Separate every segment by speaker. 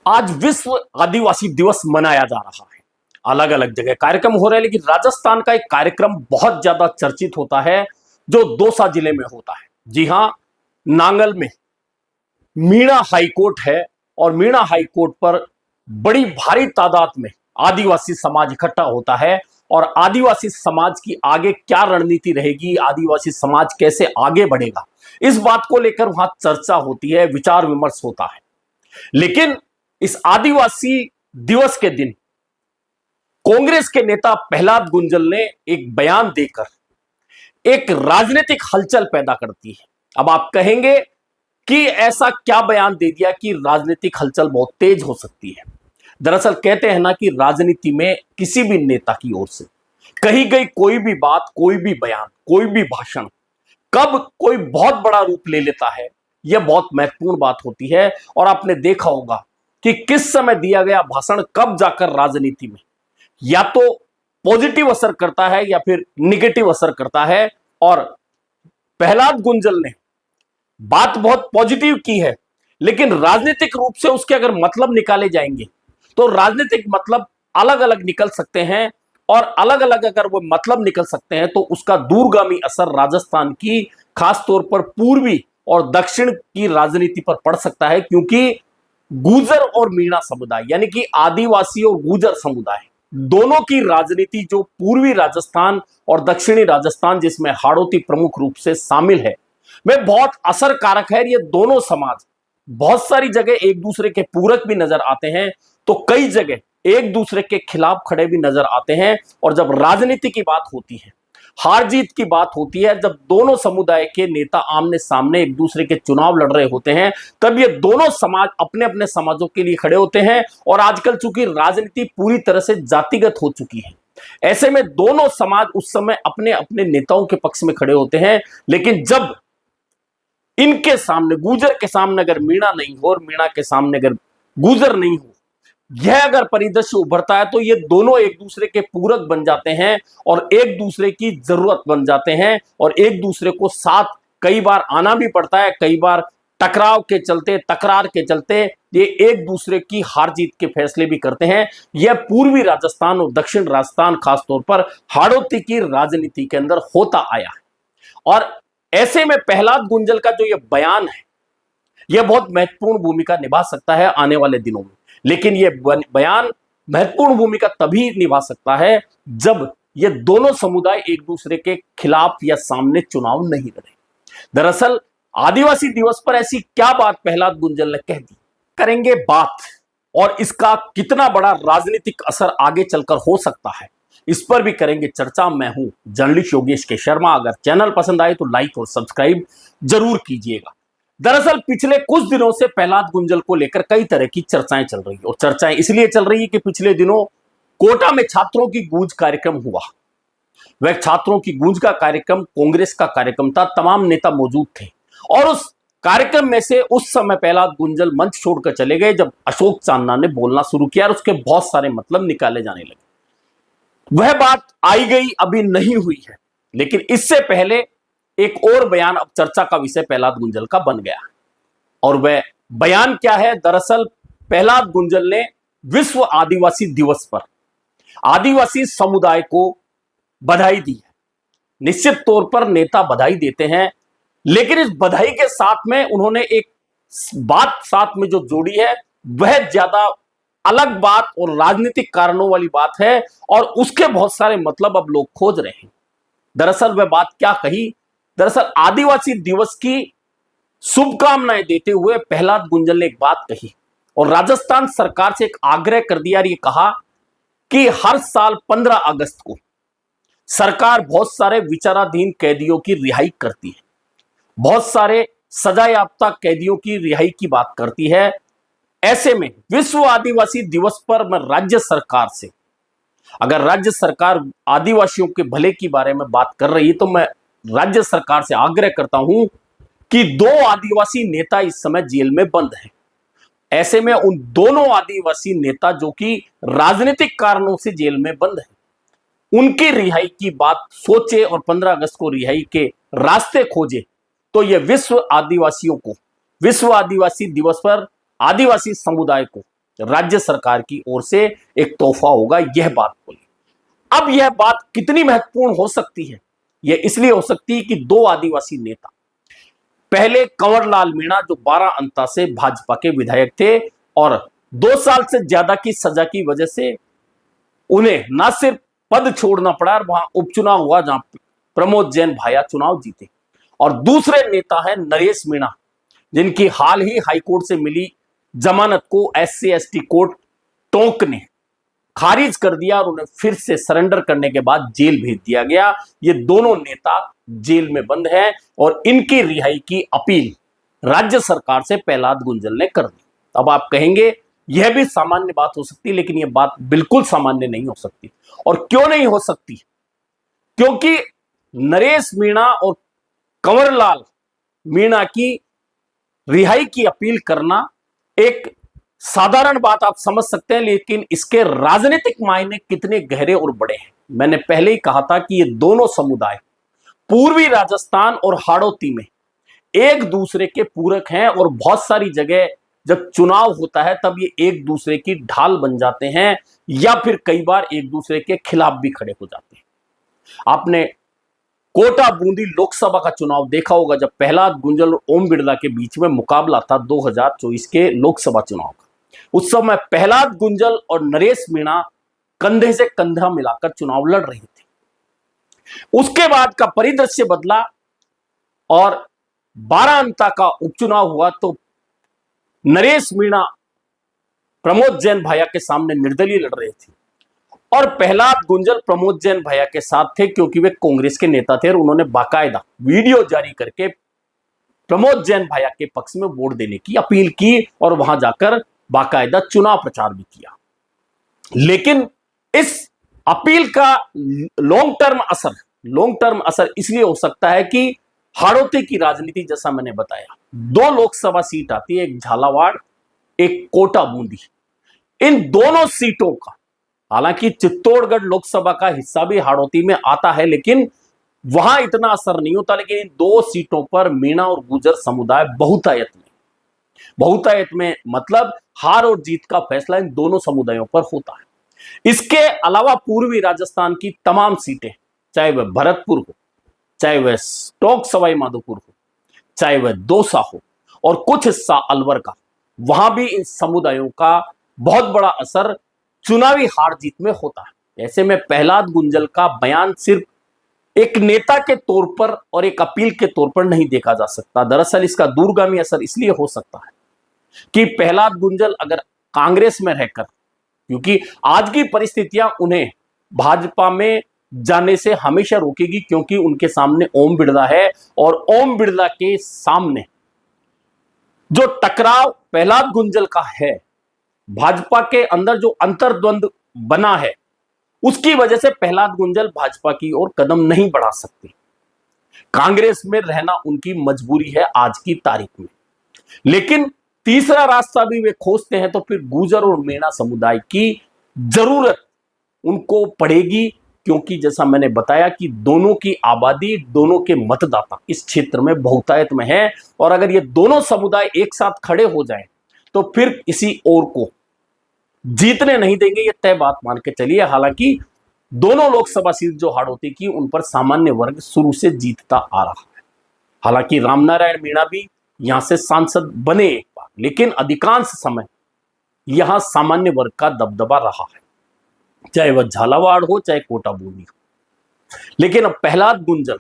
Speaker 1: आज विश्व आदिवासी दिवस मनाया जा रहा है। अलग अलग जगह कार्यक्रम हो रहे हैं, लेकिन राजस्थान का एक कार्यक्रम बहुत ज्यादा चर्चित होता है जो दौसा जिले में होता है। जी हां, नांगल में मीणा हाईकोर्ट है और मीणा हाईकोर्ट पर बड़ी भारी तादाद में आदिवासी समाज इकट्ठा होता है और आदिवासी समाज की आगे क्या रणनीति रहेगी, आदिवासी समाज कैसे आगे बढ़ेगा, इस बात को लेकर वहां चर्चा होती है, विचार विमर्श होता है। लेकिन इस आदिवासी दिवस के दिन कांग्रेस के नेता प्रहलाद गुंजल ने एक बयान देकर एक राजनीतिक हलचल पैदा करती है। अब आप कहेंगे कि ऐसा क्या बयान दे दिया कि राजनीतिक हलचल बहुत तेज हो सकती है। दरअसल कहते हैं ना कि राजनीति में किसी भी नेता की ओर से कही गई कोई भी बात, कोई भी बयान, कोई भी भाषण कब कोई बहुत बड़ा रूप ले लेता है, यह बहुत महत्वपूर्ण बात होती है। और आपने देखा होगा कि किस समय दिया गया भाषण कब जाकर राजनीति में या तो पॉजिटिव असर करता है या फिर निगेटिव असर करता है। और प्रहलाद गुंजल ने बात बहुत पॉजिटिव की है, लेकिन राजनीतिक रूप से उसके अगर मतलब निकाले जाएंगे तो राजनीतिक मतलब अलग अलग निकल सकते हैं। और अलग अलग अगर वो मतलब निकल सकते हैं तो उसका दूरगामी असर राजस्थान की, खासतौर पर पूर्वी और दक्षिण की राजनीति पर पड़ सकता है, क्योंकि गुर्जर और मीणा समुदाय यानी कि आदिवासी और गुर्जर समुदाय दोनों की राजनीति जो पूर्वी राजस्थान और दक्षिणी राजस्थान, जिसमें हाड़ौती प्रमुख रूप से शामिल है, में बहुत असरकारक है। ये दोनों समाज बहुत सारी जगह एक दूसरे के पूरक भी नजर आते हैं तो कई जगह एक दूसरे के खिलाफ खड़े भी नजर आते हैं। और जब राजनीति की बात होती है, हार जीत की बात होती है, जब दोनों समुदाय के नेता आमने सामने एक दूसरे के चुनाव लड़ रहे होते हैं, तब ये दोनों समाज अपने अपने समाजों के लिए खड़े होते हैं। और आजकल चूंकि राजनीति पूरी तरह से जातिगत हो चुकी है, ऐसे में दोनों समाज उस समय अपने अपने नेताओं के पक्ष में खड़े होते हैं। लेकिन जब इनके सामने, गुर्जर के सामने अगर मीणा नहीं हो और मीणा के सामने अगर गुर्जर नहीं हो, यह अगर परिदृश्य उभरता है तो ये दोनों एक दूसरे के पूरक बन जाते हैं और एक दूसरे की जरूरत बन जाते हैं और एक दूसरे को साथ कई बार आना भी पड़ता है। कई बार टकराव के चलते, तकरार के चलते ये एक दूसरे की हार जीत के फैसले भी करते हैं। यह पूर्वी राजस्थान और दक्षिण राजस्थान, खासतौर पर हाड़ौती की राजनीति के अंदर होता आया है। और ऐसे में प्रहलाद गुंजल का जो यह बयान है, यह बहुत महत्वपूर्ण भूमिका निभा सकता है आने वाले दिनों में। लेकिन यह बयान महत्वपूर्ण भूमिका तभी निभा सकता है जब ये दोनों समुदाय एक दूसरे के खिलाफ या सामने चुनाव नहीं लड़े। दरअसल आदिवासी दिवस पर ऐसी क्या बात प्रहलाद गुंजल ने कह दी, करेंगे बात, और इसका कितना बड़ा राजनीतिक असर आगे चलकर हो सकता है, इस पर भी करेंगे चर्चा। मैं हूं जर्नलिस्ट योगेश के शर्मा। अगर चैनल पसंद आए तो लाइक और सब्सक्राइब जरूर कीजिएगा। दरअसल पिछले कुछ दिनों से प्रहलाद गुंजल को लेकर कई तरह की चर्चाएं चल रही है, और चर्चाएं इसलिए चल रही है कि पिछले दिनों कोटा में छात्रों की गूंज कार्यक्रम हुआ। वह छात्रों की गूंज का कार्यक्रम कांग्रेस का कार्यक्रम था, तमाम नेता मौजूद थे। और उस कार्यक्रम में से उस समय प्रहलाद गुंजल मंच छोड़कर चले गए जब अशोक चांदना ने बोलना शुरू किया और उसके बहुत सारे मतलब निकाले जाने लगे। वह बात आई गई, अभी नहीं हुई है। लेकिन इससे पहले एक और बयान अब चर्चा का विषय प्रहलाद गुंजल का बन गया। और वह बयान क्या है? दरअसल प्रहलाद गुंजल ने विश्व आदिवासी दिवस पर आदिवासी समुदाय को बधाई दी है। निश्चित तौर पर नेता बधाई देते हैं, लेकिन इस बधाई के साथ में उन्होंने एक बात साथ में जो जोड़ी है वह ज्यादा अलग बात और राजनीतिक कारणों वाली बात है, और उसके बहुत सारे मतलब अब लोग खोज रहे हैं। दरअसल वह बात क्या कही? दरअसल आदिवासी दिवस की शुभकामनाएं देते हुए प्रहलाद गुंजल ने एक बात कही और राजस्थान सरकार से एक आग्रह कर दिया और ये कहा कि हर साल 15 अगस्त को सरकार बहुत सारे विचाराधीन कैदियों की रिहाई करती है, बहुत सारे सजायाफ्ता कैदियों की रिहाई की बात करती है। ऐसे में विश्व आदिवासी दिवस पर मैं राज्य सरकार से, अगर राज्य सरकार आदिवासियों के भले की बारे में बात कर रही है तो मैं राज्य सरकार से आग्रह करता हूं कि 2 आदिवासी नेता इस समय जेल में बंद हैं। ऐसे में उन दोनों आदिवासी नेता जो कि राजनीतिक कारणों से जेल में बंद हैं, उनकी रिहाई की बात सोचे और 15 अगस्त को रिहाई के रास्ते खोजे, तो यह विश्व आदिवासियों को, विश्व आदिवासी दिवस पर आदिवासी समुदाय को राज्य सरकार की ओर से एक तोहफा होगा, यह बात बोली। अब यह बात कितनी महत्वपूर्ण हो सकती है, यह इसलिए हो सकती है कि दो आदिवासी नेता, पहले कंवरलाल मीणा जो 12 अंता से भाजपा के विधायक थे और 2 साल से ज्यादा की सजा की वजह से उन्हें न सिर्फ पद छोड़ना पड़ा, वहां उपचुनाव हुआ जहां प्रमोद जैन भाया चुनाव जीते, और दूसरे नेता है नरेश मीणा जिनकी हाल ही हाईकोर्ट से मिली जमानत को SC/ST कोर्ट टोंक ने खारिज कर दिया और उन्हें फिर से सरेंडर करने के बाद जेल भेज दिया गया। ये दोनों नेता जेल में बंद हैं और इनकी रिहाई की अपील राज्य सरकार से प्रहलाद गुंजल ने कर दी। अब आप कहेंगे यह भी सामान्य बात हो सकती है, लेकिन यह बात बिल्कुल सामान्य नहीं हो सकती। और क्यों नहीं हो सकती? क्योंकि नरेश मीणा और कंवरलाल मीणा की रिहाई की अपील करना एक साधारण बात आप समझ सकते हैं, लेकिन इसके राजनीतिक मायने कितने गहरे और बड़े हैं। मैंने पहले ही कहा था कि ये दोनों समुदाय पूर्वी राजस्थान और हाड़ौती में एक दूसरे के पूरक हैं और बहुत सारी जगह जब चुनाव होता है तब ये एक दूसरे की ढाल बन जाते हैं या फिर कई बार एक दूसरे के खिलाफ भी खड़े हो जाते हैं। आपने कोटा बूंदी लोकसभा का चुनाव देखा होगा, जब प्रहलाद गुंजल और ओम बिड़ला के बीच में मुकाबला था 2024 के लोकसभा चुनाव का। उस समय प्रहलाद गुंजल और नरेश मीणा कंधे से कंधा मिलाकर चुनाव लड़ रहे थे। उसके बाद का परिदृश्य बदला और 12 अंता का उपचुनाव हुआ तो नरेश मीणा प्रमोद जैन भैया के सामने निर्दलीय लड़ रहे थे और प्रहलाद गुंजल प्रमोद जैन भैया के साथ थे, क्योंकि वे कांग्रेस के नेता थे और उन्होंने बाकायदा वीडियो जारी करके प्रमोद जैन भैया के पक्ष में वोट देने की अपील की और वहां जाकर बाकायदा चुनाव प्रचार भी किया। लेकिन इस अपील का लॉन्ग टर्म असर इसलिए हो सकता है कि हाड़ौती की राजनीति, जैसा मैंने बताया, 2 लोकसभा सीट आती है, एक झालावाड़ एक कोटा बूंदी। इन दोनों सीटों का, हालांकि चित्तौड़गढ़ लोकसभा का हिस्सा भी हाड़ौती में आता है, लेकिन वहां इतना असर नहीं होता। लेकिन इन 2 सीटों पर मीणा और गुर्जर समुदाय बहुतायत में मतलब हार और जीत का फैसला इन दोनों समुदायों पर होता है। इसके अलावा पूर्वी राजस्थान की तमाम सीटें, चाहे वह भरतपुर हो, चाहे वह टोंक सवाई माधोपुर हो, चाहे वह दौसा हो और कुछ हिस्सा अलवर का, वहां भी इन समुदायों का बहुत बड़ा असर चुनावी हार जीत में होता है। ऐसे में प्रहलाद गुंजल का बयान सिर्फ एक नेता के तौर पर और एक अपील के तौर पर नहीं देखा जा सकता। दरअसल इसका दूरगामी असर इसलिए हो सकता है कि प्रहलाद गुंजल अगर कांग्रेस में रहकर, क्योंकि आज की परिस्थितियां उन्हें भाजपा में जाने से हमेशा रोकेगी, क्योंकि उनके सामने ओम बिड़ला है और ओम बिड़ला के सामने जो टकराव प्रहलाद गुंजल का है, भाजपा के अंदर जो अंतर्द्वंद बना है, उसकी वजह से प्रहलाद गुंजल भाजपा की ओर कदम नहीं बढ़ा सकते। कांग्रेस में रहना उनकी मजबूरी है आज की तारीख में। लेकिन तीसरा रास्ता भी वे खोजते हैं तो फिर गुर्जर और मीणा समुदाय की जरूरत उनको पड़ेगी, क्योंकि जैसा मैंने बताया कि दोनों की आबादी, दोनों के मतदाता इस क्षेत्र में बहुतायत में है और अगर ये दोनों समुदाय एक साथ खड़े हो जाएं तो फिर इसी ओर को जीतने नहीं देंगे, ये तय बात मान के चलिए। हालांकि दोनों लोकसभा सीट जो हाड़ौती की, उन पर सामान्य वर्ग शुरू से जीतता आ रहा है। हालांकि रामनारायण मीणा भी यहां से सांसद बने एक बार, लेकिन अधिकांश समय यहां सामान्य वर्ग का दबदबा रहा है, चाहे वह झालावाड़ हो चाहे कोटा बूंदी हो। लेकिन अब प्रहलाद गुंजल,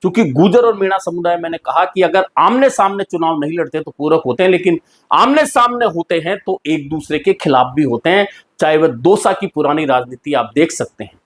Speaker 1: क्योंकि गुर्जर और मीणा समुदाय, मैंने कहा कि अगर आमने सामने चुनाव नहीं लड़ते तो पूरक होते हैं, लेकिन आमने सामने होते हैं तो एक दूसरे के खिलाफ भी होते हैं। चाहे वह दौसा की पुरानी राजनीति आप देख सकते हैं,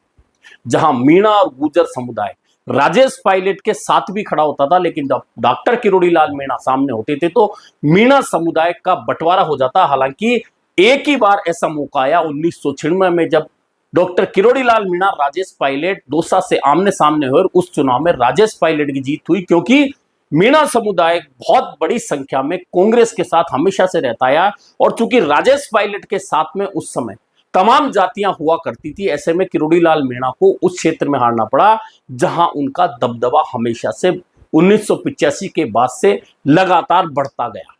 Speaker 1: जहां मीणा और गुर्जर समुदाय राजेश पायलट के साथ भी खड़ा होता था, लेकिन जब डॉक्टर किरोड़ी लाल मीणा सामने होते थे तो मीणा समुदाय का बंटवारा हो जाता। हालांकि एक ही बार ऐसा मौका आया 1996 में, जब डॉक्टर किरोड़ी लाल मीणा राजेश पायलट दौसा से आमने सामने हुए और उस चुनाव में राजेश पायलट की जीत हुई, क्योंकि मीणा समुदाय बहुत बड़ी संख्या में कांग्रेस के साथ हमेशा से रहता है और चूंकि राजेश पायलट के साथ में उस समय तमाम जातियां हुआ करती थी, ऐसे में किरोड़ी लाल मीणा को उस क्षेत्र में हारना पड़ा जहां उनका दबदबा हमेशा से 1985 के बाद से लगातार बढ़ता गया।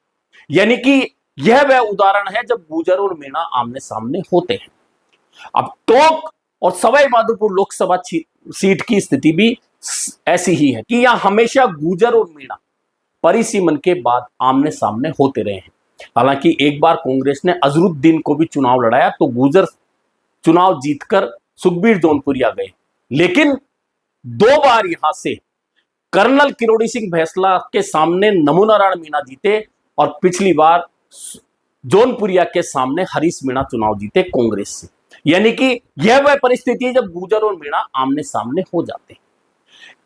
Speaker 1: यानी कि यह वह उदाहरण है जब गुर्जर और मीणा आमने सामने होते हैं। अब टोंक और सवाई माधोपुर लोकसभा सीट की स्थिति भी ऐसी ही है कि यहां हमेशा गुर्जर और मीणा परिसीमन के बाद आमने सामने होते रहे हैं। हालांकि एक बार कांग्रेस ने अजरुद्दीन को भी चुनाव लड़ाया तो गुर्जर चुनाव जीतकर सुखबीर जौनपुरिया गए, लेकिन 2 बार यहां से कर्नल किरोड़ी सिंह भैंसला के सामने नमोनारायण मीणा जीते और पिछली बार जौनपुरिया के सामने हरीश मीणा चुनाव जीते कांग्रेस से। यानी कि यह वह परिस्थिति है जब गुर्जर और मीणा आमने सामने हो जाते हैं।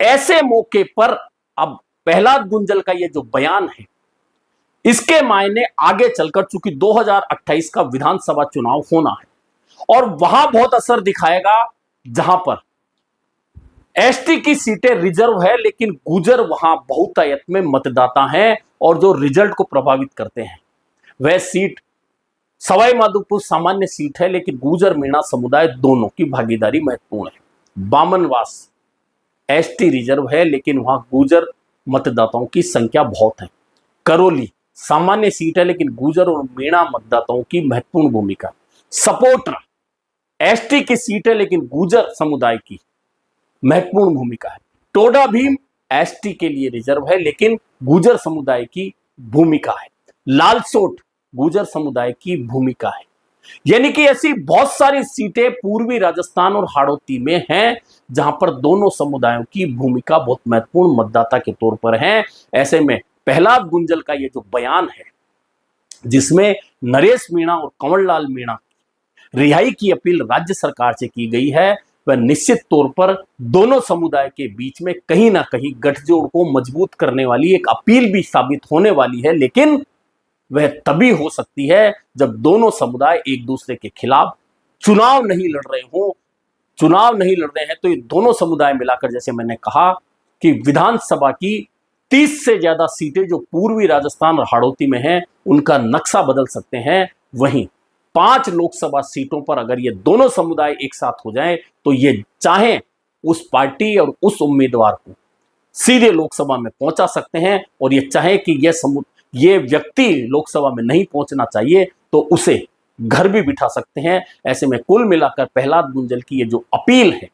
Speaker 1: ऐसे मौके पर अब प्रहलाद गुंजल का यह जो बयान है, इसके मायने आगे चलकर, चूंकि 2028 का विधानसभा चुनाव होना है और वहां बहुत असर दिखाएगा, जहां पर एसटी की सीटें रिजर्व है लेकिन गुर्जर वहां बहुतायत में मतदाता हैं और जो रिजल्ट को प्रभावित करते हैं वह सीट सवाई माधोपुर सामान्य सीट है, लेकिन गुर्जर मीणा समुदाय दोनों की भागीदारी महत्वपूर्ण है। बामनवास एसटी रिजर्व है लेकिन वहां गुर्जर मतदाताओं की संख्या बहुत है। करौली सामान्य सीट है लेकिन गुर्जर और मीणा मतदाताओं की महत्वपूर्ण भूमिका। सपोटरा एसटी की सीट है लेकिन गुर्जर समुदाय की महत्वपूर्ण भूमिका है। टोडा भीम एसटी के लिए रिजर्व है लेकिन गुर्जर समुदाय की भूमिका है। लालसोट गुर्जर समुदाय की भूमिका है। यानी कि ऐसी बहुत सारी सीटें पूर्वी राजस्थान और हाड़ौती में हैं जहां पर दोनों समुदायों की भूमिका बहुत महत्वपूर्ण मतदाता के तौर पर है। ऐसे में प्रहलाद गुंजल का यह जो बयान है, जिसमें नरेश मीणा और कंवरलाल मीणा रिहाई की अपील राज्य सरकार से की गई है, वह निश्चित तौर पर दोनों समुदाय के बीच में कहीं ना कहीं गठजोड़ को मजबूत करने वाली एक अपील भी साबित होने वाली है। लेकिन वह तभी हो सकती है जब दोनों समुदाय एक दूसरे के खिलाफ चुनाव नहीं लड़ रहे हो। चुनाव नहीं लड़ रहे हैं तो ये दोनों समुदाय मिलाकर, जैसे मैंने कहा कि विधानसभा की 30 से ज्यादा सीटें जो पूर्वी राजस्थान और हाड़ौती में हैं, उनका नक्शा बदल सकते हैं। वहीं 5 लोकसभा सीटों पर अगर ये दोनों समुदाय एक साथ हो जाएं तो ये चाहे उस पार्टी और उस उम्मीदवार को सीधे लोकसभा में पहुंचा सकते हैं, और ये चाहे कि ये व्यक्ति लोकसभा में नहीं पहुंचना चाहिए तो उसे घर भी बिठा सकते हैं। ऐसे में कुल मिलाकर प्रहलाद गुंजल की ये जो अपील है,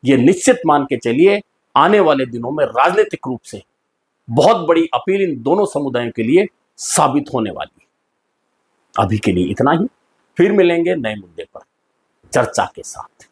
Speaker 1: ये निश्चित मान के चलिए आने वाले दिनों में राजनीतिक रूप से बहुत बड़ी अपील इन दोनों समुदायों के लिए साबित होने वाली है। अभी के लिए इतना ही, फिर मिलेंगे नए मुद्दे पर चर्चा के साथ।